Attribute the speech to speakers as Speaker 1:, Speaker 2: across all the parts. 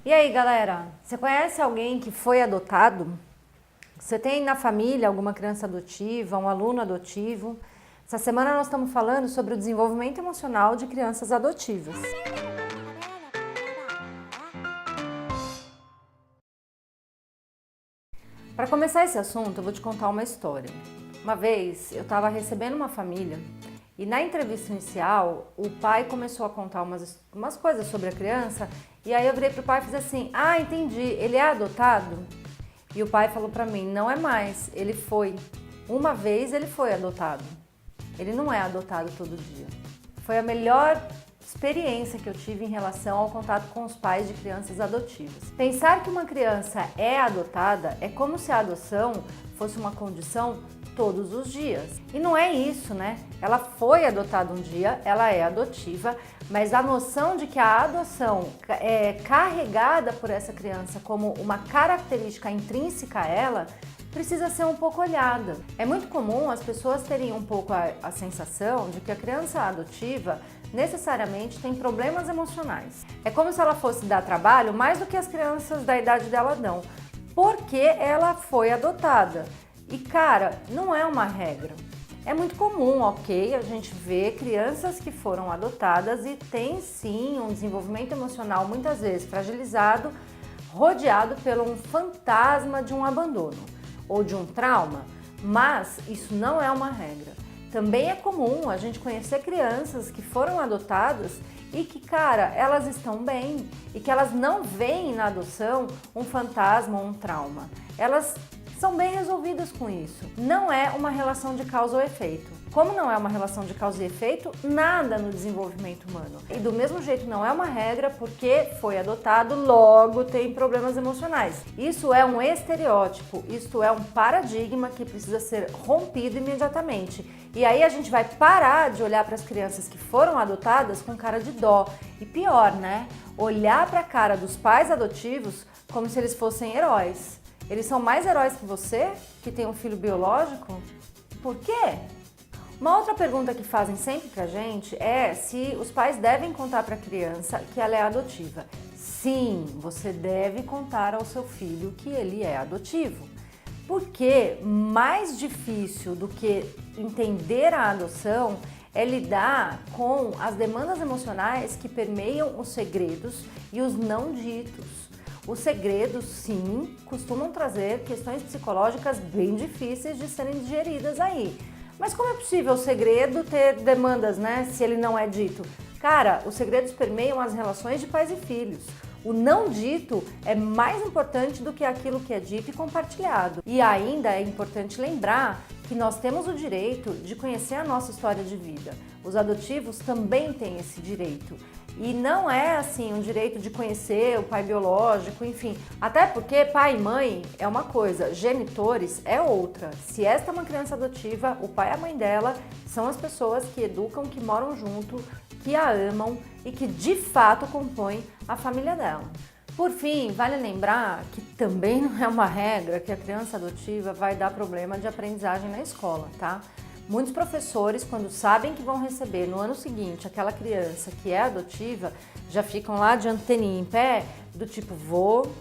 Speaker 1: E aí, galera, você conhece alguém que foi adotado? Você tem na família alguma criança adotiva, um aluno adotivo? Essa semana nós estamos falando sobre o desenvolvimento emocional de crianças adotivas. Para começar esse assunto, eu vou te contar uma história. Uma vez eu estava recebendo uma família e na entrevista inicial o pai começou a contar umas coisas sobre a criança e aí eu virei pro pai e fiz assim: "Ah, entendi, ele é adotado?" E o pai falou para mim: "Não é mais, ele foi. Uma vez ele foi adotado. Ele não é adotado todo dia." Foi a melhor experiência que eu tive em relação ao contato com os pais de crianças adotivas. Pensar que uma criança é adotada é como se a adoção fosse uma condição todos os dias. E não é isso, né? Ela foi adotada um dia, ela é adotiva, mas a noção de que a adoção é carregada por essa criança como uma característica intrínseca a ela precisa ser um pouco olhada. É muito comum as pessoas terem um pouco a sensação de que a criança adotiva necessariamente tem problemas emocionais. É como se ela fosse dar trabalho mais do que as crianças da idade dela dão, porque ela foi adotada. E cara, não é uma regra. É muito comum, ok, a gente vê crianças que foram adotadas e tem sim um desenvolvimento emocional muitas vezes fragilizado, rodeado pelo um fantasma de um abandono ou de um trauma, mas isso não é uma regra. Também é comum a gente conhecer crianças que foram adotadas e que, cara, elas estão bem e que elas não veem na adoção um fantasma ou um trauma. Elas são bem resolvidas com isso. Não é uma relação de causa ou efeito. Como não é uma relação de causa e efeito, nada no desenvolvimento humano. E do mesmo jeito não é uma regra porque foi adotado, logo tem problemas emocionais. Isso é um estereótipo, isto é um paradigma que precisa ser rompido imediatamente. E aí a gente vai parar de olhar para as crianças que foram adotadas com cara de dó. E pior, né? Olhar para a cara dos pais adotivos como se eles fossem heróis. Eles são mais heróis que você, que tem um filho biológico? Por quê? Uma outra pergunta que fazem sempre pra gente é se os pais devem contar para a criança que ela é adotiva. Sim, você deve contar ao seu filho que ele é adotivo. Porque mais difícil do que entender a adoção é lidar com as demandas emocionais que permeiam os segredos e os não ditos. Os segredos, sim, costumam trazer questões psicológicas bem difíceis de serem digeridas aí. Mas como é possível o segredo ter demandas, né, se ele não é dito? Cara, os segredos permeiam as relações de pais e filhos. O não dito é mais importante do que aquilo que é dito e compartilhado. E ainda é importante lembrar que nós temos o direito de conhecer a nossa história de vida. Os adotivos também têm esse direito. E não é assim um direito de conhecer o pai biológico, enfim. Até porque pai e mãe é uma coisa, genitores é outra. Se esta é uma criança adotiva, o pai e a mãe dela são as pessoas que educam, que moram junto, que a amam e que de fato compõem a família dela. Por fim, vale lembrar que também não é uma regra que a criança adotiva vai dar problema de aprendizagem na escola, tá? Muitos professores, quando sabem que vão receber no ano seguinte aquela criança que é adotiva, já ficam lá de anteninha em pé, do tipo, vou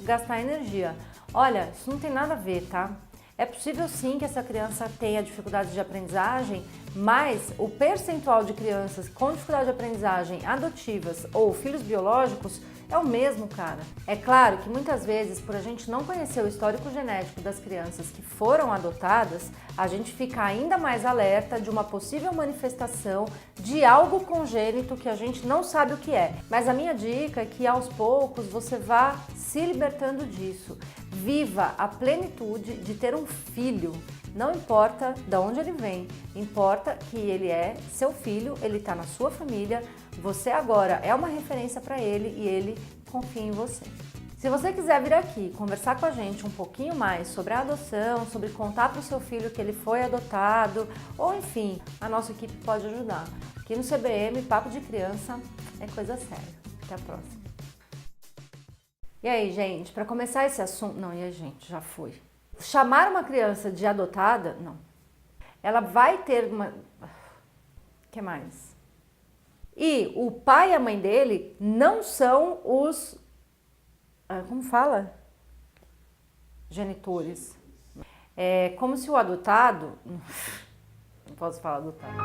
Speaker 1: gastar energia. Olha, isso não tem nada a ver, tá? É possível sim que essa criança tenha dificuldade de aprendizagem, mas o percentual de crianças com dificuldade de aprendizagem adotivas ou filhos biológicos é o mesmo, cara. É claro que muitas vezes, por a gente não conhecer o histórico genético das crianças que foram adotadas, a gente fica ainda mais alerta de uma possível manifestação de algo congênito que a gente não sabe o que é. Mas a minha dica é que aos poucos você vá se libertando disso. Viva a plenitude de ter um filho. Não importa de onde ele vem, importa que ele é seu filho, ele está na sua família, você agora é uma referência para ele e ele confia em você. Se você quiser vir aqui conversar com a gente um pouquinho mais sobre a adoção, sobre contar para o seu filho que ele foi adotado, ou enfim, a nossa equipe pode ajudar. Aqui no CBM, Papo de Criança é coisa séria. Até a próxima. E aí, gente, para começar esse assunto... Não, e aí, gente, já foi. Chamar uma criança de adotada, não. Ela vai ter uma... O que mais? E o pai e a mãe dele não são os como fala? Genitores. É como se o adotado, não posso falar adotado.